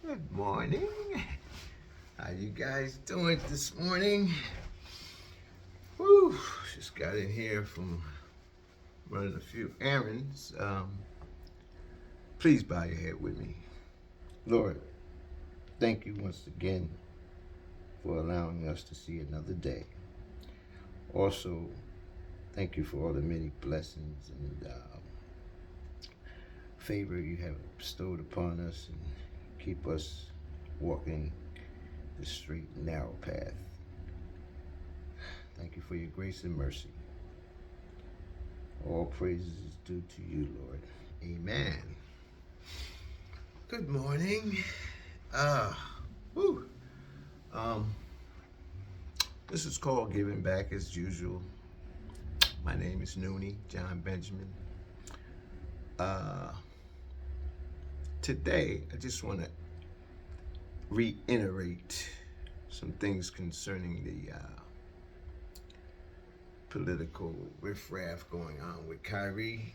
Good morning. How you guys doing this morning? Woo! Just got in here from running a few errands. Please bow your head with me. Lord, thank you once again for allowing us to see another day. Also, thank you for all the many blessings and favor you have bestowed upon us and keep us walking the straight and narrow path. Thank you for your grace and mercy. All praises is due to you, Lord. Amen. Good morning. Woo. This is called Giving Back as usual. My name is Noonie, John Benjamin. Today, I just want to reiterate some things concerning the political riffraff going on with Kyrie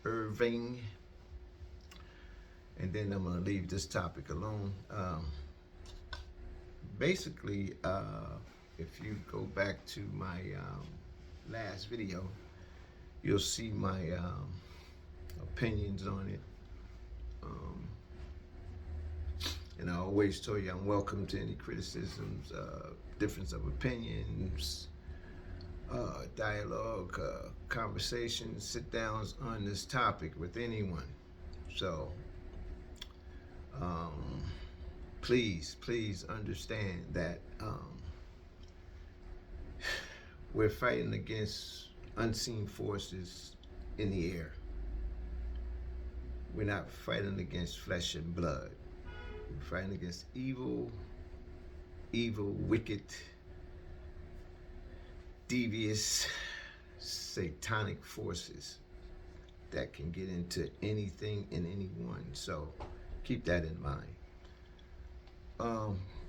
Irving. And then I'm going to leave this topic alone. Basically, if you go back to my last video, you'll see my opinions on it. And I always tell you I'm welcome to any criticisms, difference of opinions, dialogue, conversations, sit downs on this topic with anyone. So please understand that we're fighting against unseen forces in the air. We're not fighting against flesh and blood. We're fighting against evil, wicked, devious, satanic forces that can get into anything and anyone. So keep that in mind.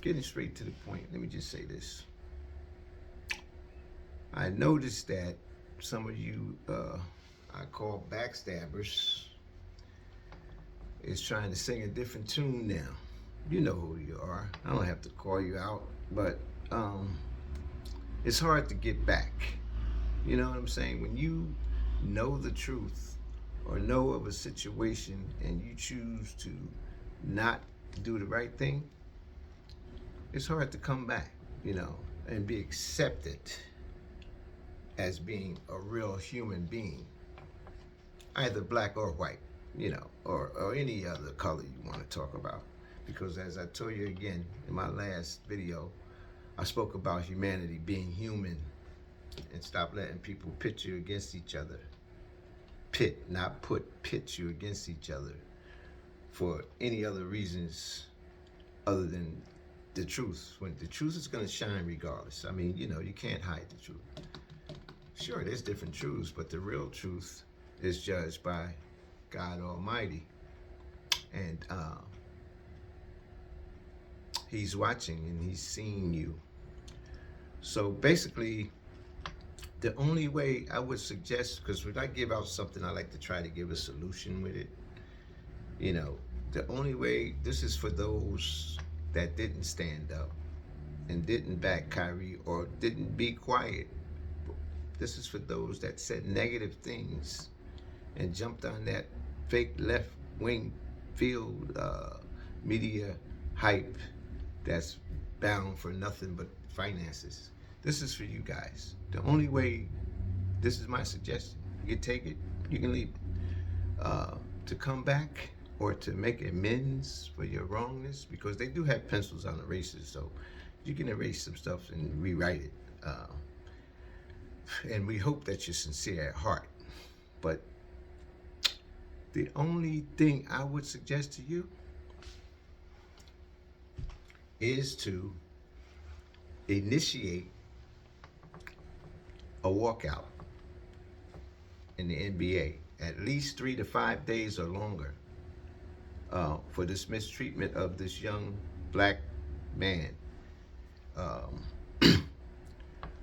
Getting straight to the point, let me just say this. I noticed that some of you I call backstabbers is trying to sing a different tune now. You know who you are. I don't have to call you out, but it's hard to get back. You know what I'm saying? When you know the truth or know of a situation and you choose to not do the right thing, it's hard to come back, and be accepted as being a real human being, either black or white, or any other color you want to talk about. Because as I told you again in my last video, I spoke about humanity being human and stop letting people pit you against each other. Pit you against each other for any other reasons other than the truth. When the truth is going to shine regardless. I mean, you can't hide the truth. Sure, there's different truths, but the real truth is judged by God Almighty. And He's watching and He's seeing you. So basically, the only way I would suggest, because when I give out something, I like to try to give a solution with it. The only way, this is for those that didn't stand up and didn't back Kyrie or didn't be quiet. This is for those that said negative things and jumped on that fake left-wing field media hype that's bound for nothing but finances. This is for you guys. The only way, this is my suggestion. You can take it, you can leave it. To come back or to make amends for your wrongness, because they do have pencils on erasers, so you can erase some stuff and rewrite it. And we hope that you're sincere at heart. But the only thing I would suggest to you is to initiate a walkout in the NBA, at least 3 to 5 days or longer, for this mistreatment of this young black man. I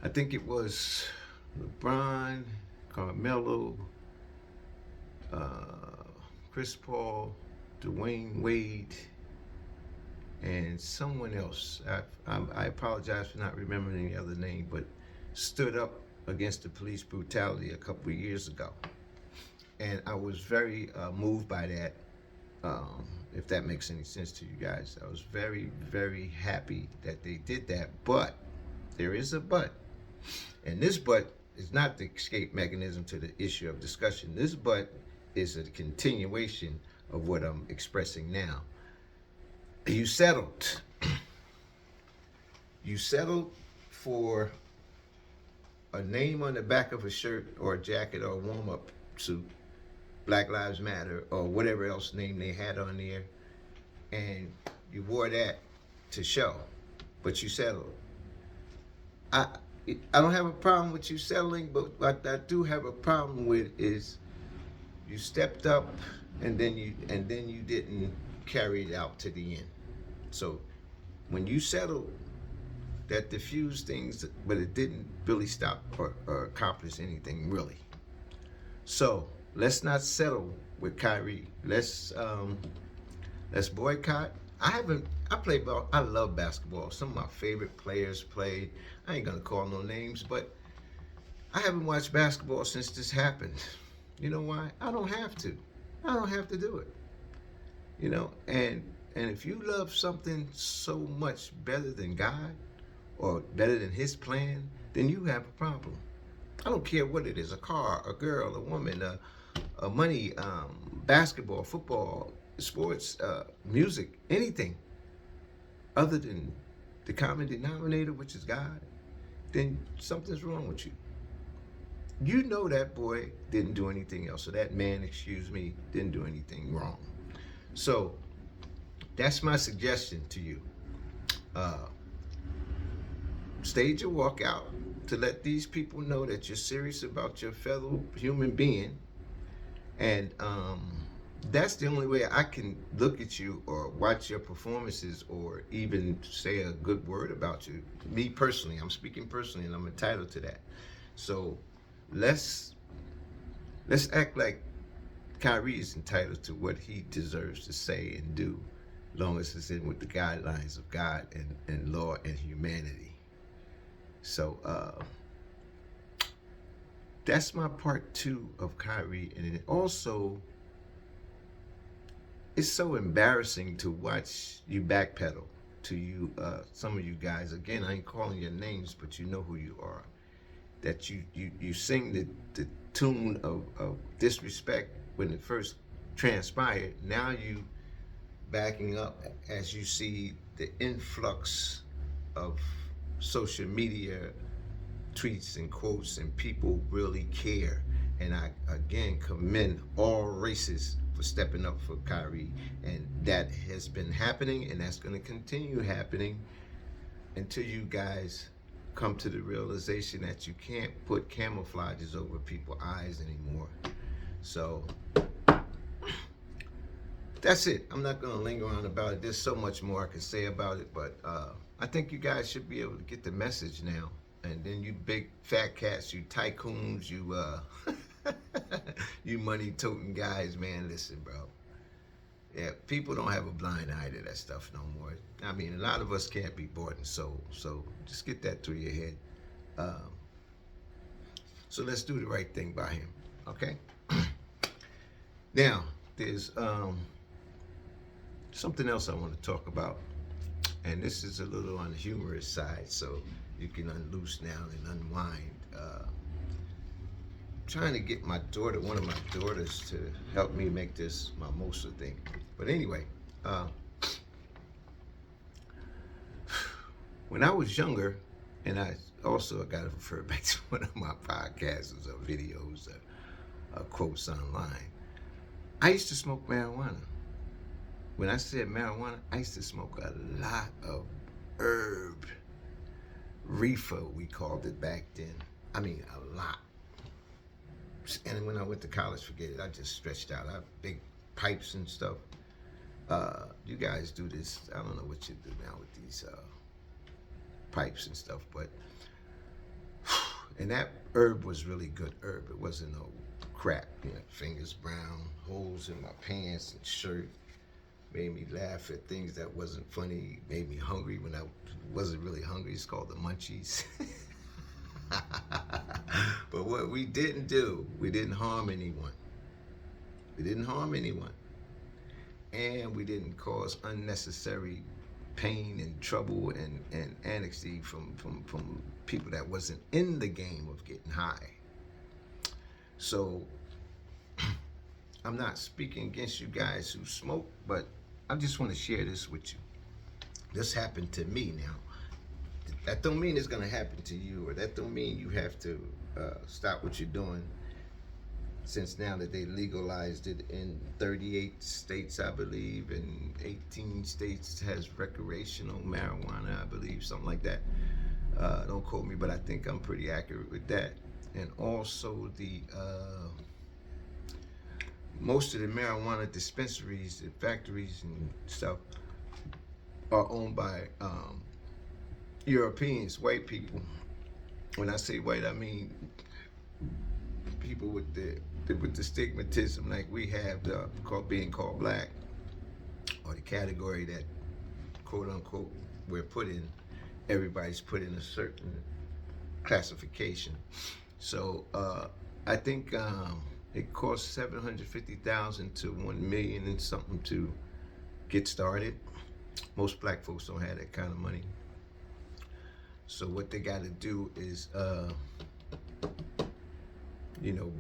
think it was LeBron, Carmelo, Chris Paul, Dwayne Wade, and someone else. I apologize for not remembering the other name, but stood up against the police brutality a couple of years ago, and I was very moved by that. If that makes any sense to you guys, I was very, very happy that they did that. But there is a but, and this but is not the escape mechanism to the issue of discussion. This but is a continuation of what I'm expressing now. You settled. You settled for a name on the back of a shirt or a jacket or a warm-up suit, Black Lives Matter or whatever else name they had on there, and you wore that to show, but you settled. I I don't have a problem with you settling, but what I do have a problem with is you stepped up and then you didn't carry it out to the end. So when you settled, that diffused things, but it didn't really stop or accomplish anything really. So let's not settle with Kyrie. Let's boycott. I play ball. I love basketball. Some of my favorite players played. I ain't gonna call no names, but I haven't watched basketball since this happened. You know why? I don't have to. I don't have to do it. You know, and if you love something so much better than God or better than His plan, then you have a problem. I don't care what it is: a car, a girl, a woman, a money, basketball, football, sports, music, anything other than the common denominator, which is God, then something's wrong with you. You know that boy didn't do anything else, or that man, excuse me, didn't do anything wrong. So that's my suggestion to you. Stage a walkout to let these people know that you're serious about your fellow human being, and that's the only way I can look at you or watch your performances or even say a good word about you. Me personally, I'm speaking personally, and I'm entitled to that. So let's act like Kyrie is entitled to what he deserves to say and do, long as it's in with the guidelines of God and law and humanity. So that's my part two of Kyrie, and it also, it's so embarrassing to watch you backpedal. To you, some of you guys, again, I ain't calling your names, but you know who you are. That you sing the tune of disrespect when it first transpired. Now you backing up as you see the influx of social media tweets and quotes, and people really care. And I again commend all races for stepping up for Kyrie, and that has been happening, and that's going to continue happening until you guys come to the realization that you can't put camouflages over people's eyes anymore. So that's it. I'm not going to linger on about it. There's so much more I can say about it, but I think you guys should be able to get the message now. And then you big fat cats, you tycoons, you you money toting guys, man, listen, bro. Yeah, people don't have a blind eye to that stuff no more. I mean, a lot of us can't be bought and sold, so just get that through your head. So let's do the right thing by him, okay? Now, there's something else I want to talk about, and this is a little on the humorous side, so you can unloose now and unwind. Trying to get my daughter, one of my daughters, to help me make this mimosa thing. But anyway, when I was younger, and I also got to refer back to one of my podcasts or videos or quotes online, I used to smoke marijuana. When I said marijuana, I used to smoke a lot of herb, reefer, we called it back then. I mean, a lot. And when I went to college, forget it. I just stretched out. I have big pipes and stuff. You guys do this. I don't know what you do now with these pipes and stuff, but and that herb was really good herb. It wasn't no crap. You know, fingers brown, holes in my pants and shirt. made me laugh at things that wasn't funny, made me hungry when I wasn't really hungry. It's called the munchies. But what we didn't do, we didn't harm anyone. We didn't harm anyone. And we didn't cause unnecessary pain and trouble and anxiety from people that wasn't in the game of getting high. So I'm not speaking against you guys who smoke, but I just want to share this with you. This happened to me now. That don't mean it's going to happen to you, or that don't mean you have to stop what you're doing, since now that they legalized it in 38 states, I believe, and 18 states has recreational marijuana, I believe, something like that. Don't quote me, but I think I'm pretty accurate with that. And also the most of the marijuana dispensaries and factories and stuff are owned by Europeans, white people. When I say white, I mean people with the stigmatism like we have, being called black, or the category that quote unquote we're put in. Everybody's put in a certain classification. So I think it costs $750,000 to $1 million and something to get started. Most black folks don't have that kind of money. So what they got to do is,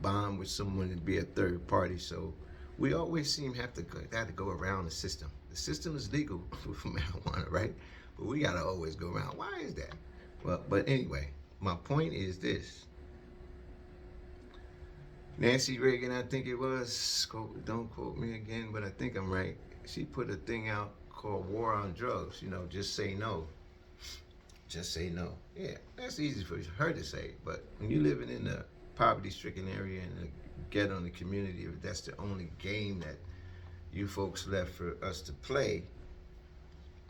bond with someone and be a third party. So we always seem to have to go around the system. The system is legal for marijuana, right? But we got to always go around. Why is that? Well, but anyway, my point is this. Nancy Reagan, I think it was, don't quote me again, but I think I'm right. She put a thing out called War on Drugs, just say no. Just say no. Yeah, that's easy for her to say, but when you're living in a poverty-stricken area and get on the community, if that's the only game that you folks left for us to play,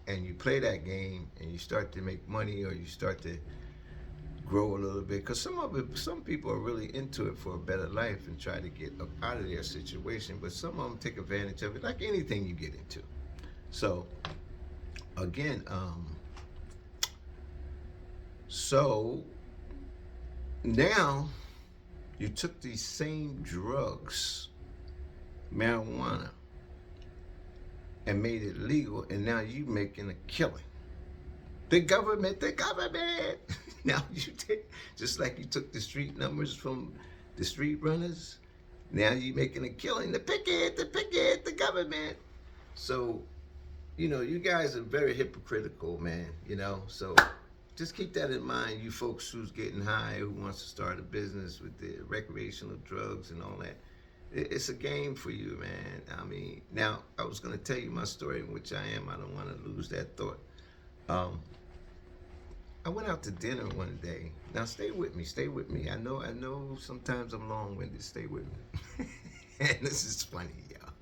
and you play that game and you start to make money, or you start to grow a little bit, because some people are really into it for a better life and try to get up out of their situation, but some of them take advantage of it, like anything you get into. So again, so now you took these same drugs, marijuana, and made it legal, and now you making a killing. The government. Now you take, just like you took the street numbers from the street runners, now you making a killing. The picket, the government. So, you guys are very hypocritical, man, so just keep that in mind, you folks who's getting high, who wants to start a business with the recreational drugs and all that. It's a game for you, man. I mean, now, I was going to tell you my story, which I don't want to lose that thought. I went out to dinner one day. Now, stay with me. I know sometimes I'm long-winded. Stay with me. And this is funny, y'all.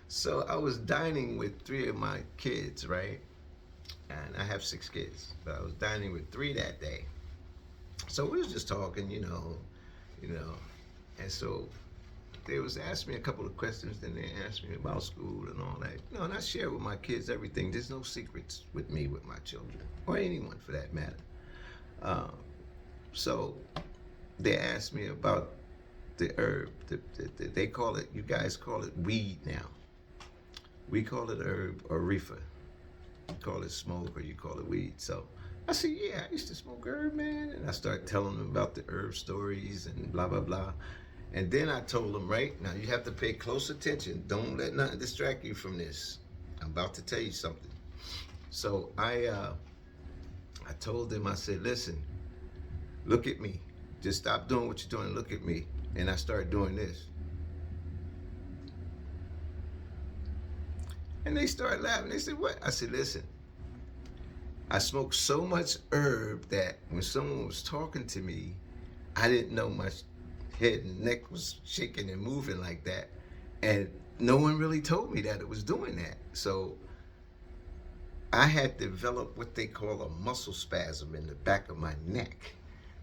So I was dining with 3 of my kids, right? And I have 6 kids, but I was dining with 3 that day. So we was just talking, and so they was asking me a couple of questions, then they asked me about school and all that. And I share with my kids everything. There's no secrets with me, with my children, or anyone for that matter. So they asked me about the herb. They call it, you guys call it weed now. We call it herb or reefer. You call it smoke or you call it weed. So I said, yeah, I used to smoke herb, man. And I started telling them about the herb stories and blah, blah, blah. And then I told them, right, now you have to pay close attention. Don't let nothing distract you from this. I'm about to tell you something. So I told them, I said, listen, look at me. Just stop doing what you're doing and look at me. And I started doing this. And they started laughing. They said, what? I said, listen, I smoked so much herb that when someone was talking to me, I didn't know my head and neck was shaking and moving like that. And no one really told me that it was doing that. So I had developed what they call a muscle spasm in the back of my neck.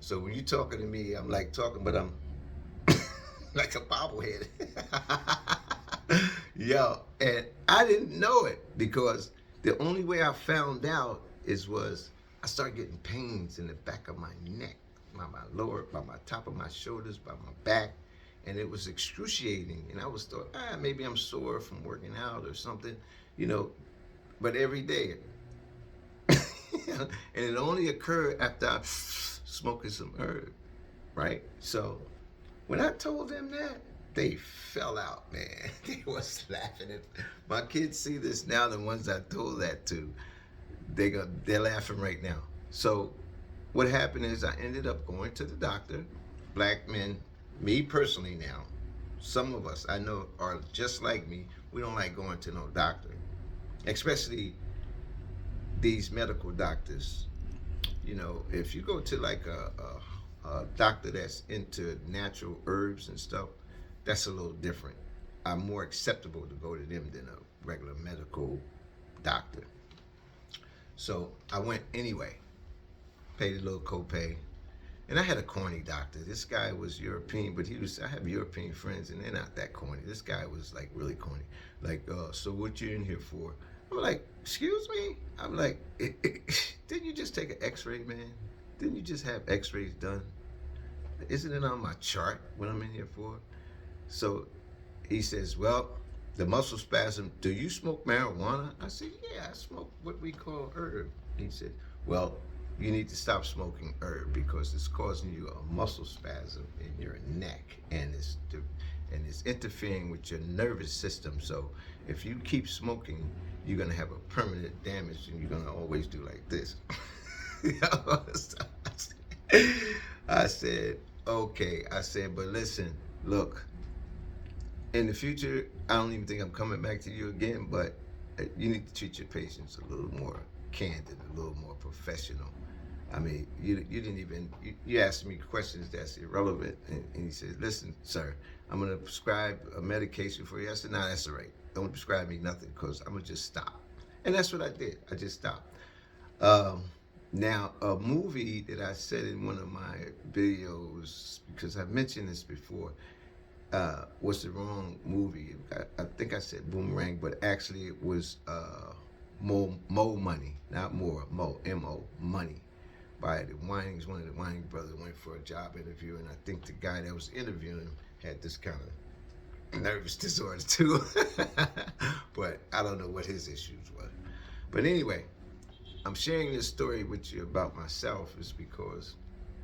So when you're talking to me, I'm like talking, but I'm like a bobblehead. Yo, And I didn't know it because the only way I found out was I started getting pains in the back of my neck, by my lower, by my top of my shoulders, by my back, and it was excruciating. And I was thought, maybe I'm sore from working out or something, you know. But every day, and it only occurred after I smoking some herb, right? So when I told them that, they fell out, man. They was laughing. At my kids see this now. The ones I told that to, they're laughing right now. So what happened is I ended up going to the doctor. Black men, me personally now, some of us I know are just like me. We don't like going to no doctor, especially these medical doctors. You know, if you go to like a doctor that's into natural herbs and stuff, that's a little different. I'm more acceptable to go to them than a regular medical doctor. So I went anyway, paid a little copay, and I had a corny doctor. This guy was European, but I have European friends, and they're not that corny. This guy was like really corny. Like, so what you in here for? I'm like, excuse me? I'm like, didn't you just take an x-ray, man? Didn't you just have x-rays done? Isn't it on my chart what I'm in here for? So he says, well, the muscle spasm, do you smoke marijuana? I said, yeah, I smoke what we call herb. He said, well, you need to stop smoking herb because it's causing you a muscle spasm in your neck, and it's interfering with your nervous system. So if you keep smoking, you're gonna have a permanent damage, and you're gonna always do like this. I said, okay. I said, but listen, look, in the future, I don't even think I'm coming back to you again, but you need to treat your patients a little more candid, a little more professional. I mean, you didn't even, you asked me questions that's irrelevant. And he said, listen, sir, I'm going to prescribe a medication for you. I said, no, that's all right. Don't prescribe me nothing because I'm going to just stop. And that's what I did. I just stopped. Now, a movie that I said in one of my videos, because I've mentioned this before, was the wrong movie. I think I said Boomerang, but actually it was Mo Money, not More, Mo, M-O, Money, by the Weinings. One of the Weining brothers went for a job interview, and I think the guy that was interviewing him had this kind of nervous disorder too. But I don't know what his issues were. But anyway, I'm sharing this story with you about myself is because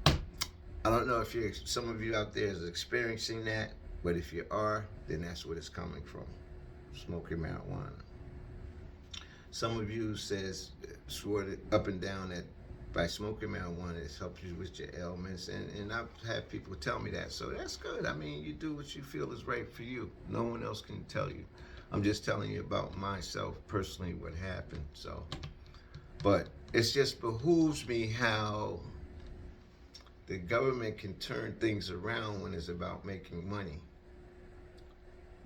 I don't know if some of you out there is experiencing that, but if you are, then that's what it's coming from, smoking marijuana. Some of you swore up and down that by smoking marijuana, it helps you with your ailments, and I've had people tell me that, so that's good. I mean, you do what you feel is right for you. No one else can tell you. I'm just telling you about myself personally, what happened. So, but it just behooves me how the government can turn things around when it's about making money.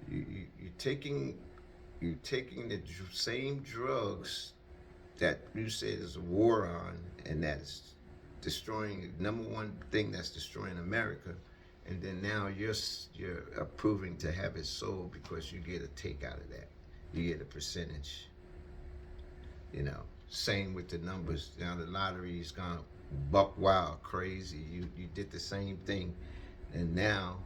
You're taking the same drugs that you said is a war on, and that's destroying, number one thing that's destroying America, and then now you're approving to have it sold because you get a take out of that. You get a percentage. You know, same with the numbers. Now the lottery's gone buck wild crazy. You did the same thing, and now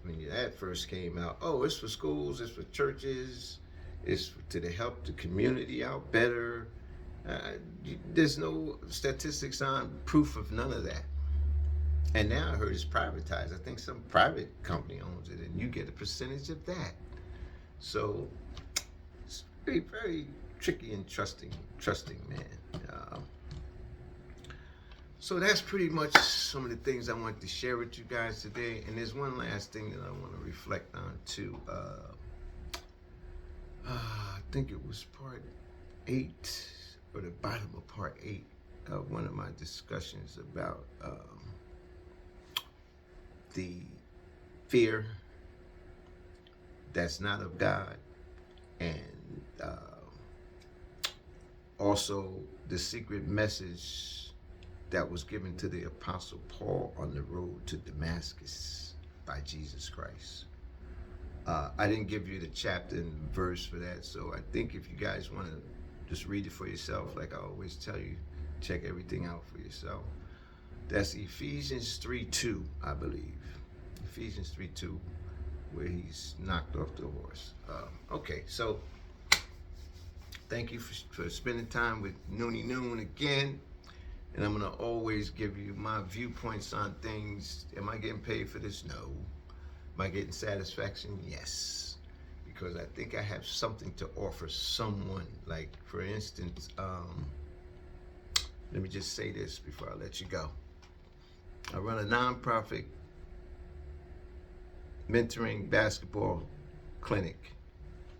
when that first came out, oh, it's for schools, it's for churches, it's to help the community out better. There's no statistics on proof of none of that. And now I heard it's privatized. I think some private company owns it, and you get a percentage of that. So it's very, very tricky and trusting, man. So that's pretty much some of the things I wanted to share with you guys today. And there's one last thing that I want to reflect on too. I think it was part 8 or the bottom of part 8 of one of my discussions about the fear that's not of God, and also the secret message that was given to the Apostle Paul on the road to Damascus by Jesus Christ. I didn't give you the chapter and verse for that, so I think if you guys want to just read it for yourself, like I always tell you, check everything out for yourself. That's Ephesians 3:2, I believe. Ephesians 3:2, where he's knocked off the horse. Okay, so thank you for spending time with Noonie Noon again. And I'm going to always give you my viewpoints on things. Am I getting paid for this? No. Am I getting satisfaction? Yes. Because I think I have something to offer someone. Like, for instance, let me just say this before I let you go. I run a nonprofit mentoring basketball clinic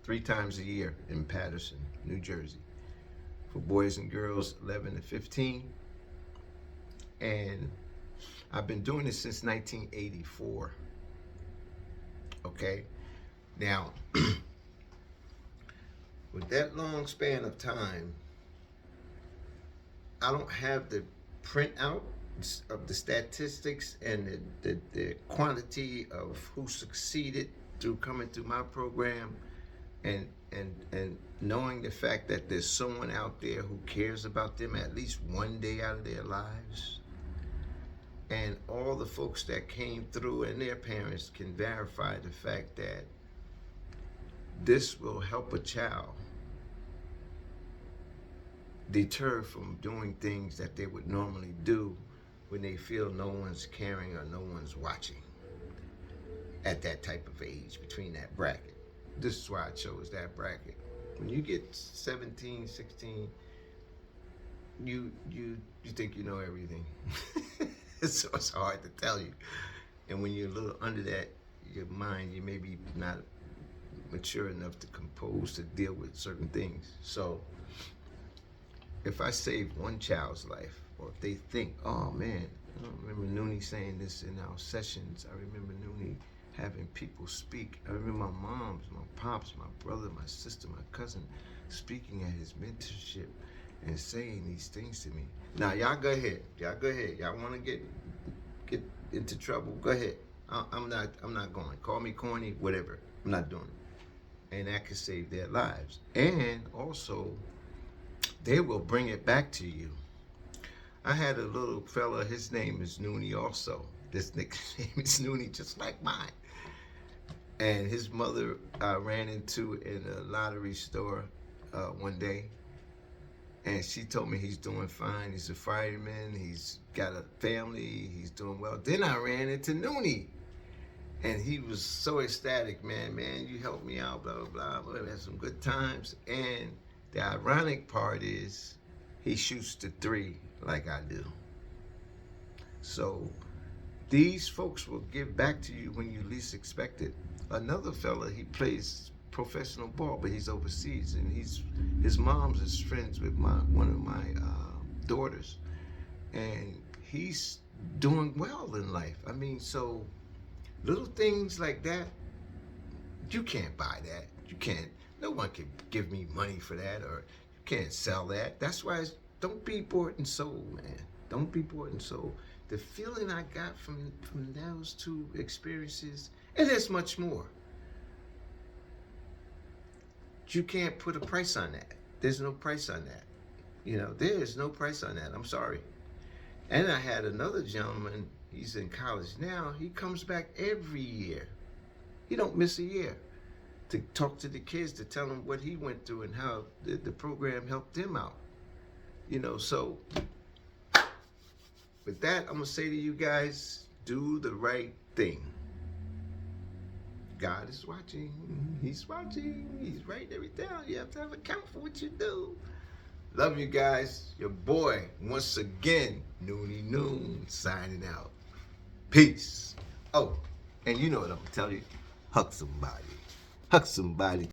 3 times a year in Paterson, New Jersey, for boys and girls 11 to 15. And I've been doing this since 1984. Okay? Now, with that long span of time, I don't have the printout of the statistics and the quantity of who succeeded through coming through my program, and knowing the fact that there's someone out there who cares about them at least one day out of their lives. And all the folks that came through and their parents can verify the fact that this will help a child deter from doing things that they would normally do when they feel no one's caring or no one's watching at that type of age, between that bracket. This is why I chose that bracket. When you get 17, 16, you think you know everything. So it's hard to tell you. And when you're a little under that, your mind, you may be not mature enough to compose to deal with certain things. So if I save one child's life, or if they think, oh man, I don't remember Noonie saying this in our sessions. I remember Noonie having people speak. I remember my moms, my pops, my brother, my sister, my cousin speaking at his mentorship and saying these things to me. Now y'all go ahead. Y'all go ahead. Y'all want to get into trouble? Go ahead. I'm not going. Call me corny, whatever. I'm not doing it. And that could save their lives. And also, they will bring it back to you. I had a little fella, his name is Noonie also. This nickname is Noonie, just like mine. And his mother ran into in a lottery store one day. And she told me he's doing fine. He's a fireman. He's got a family. He's doing well. Then I ran into Noonie. And he was so ecstatic, man, you helped me out, blah, blah, blah. We had some good times. And the ironic part is he shoots the 3 like I do. So these folks will give back to you when you least expect it. Another fella, he plays professional ball, but he's overseas, and his mom's is friends with one of my daughters, and he's doing well in life. I mean, so little things like that, you can't buy that. You can't. No one can give me money for that, or you can't sell that. That's why don't be bought and sold, man. Don't be bought and sold. The feeling I got from those 2 experiences, and there's much more. You can't put a price on that. There's no price on that. You know, there is no price on that. I'm sorry. And I had another gentleman, he's in college now. He comes back every year. He don't miss a year to talk to the kids, to tell them what he went through and how the program helped him out. You know, so with that, I'm going to say to you guys, do the right thing. God is watching. He's watching. He's writing everything down. You have to have account for what you do. Love you guys. Your boy, once again, Noonie Noon, signing out. Peace. Oh, and you know what I'm going to tell you. Hug somebody. Hug somebody.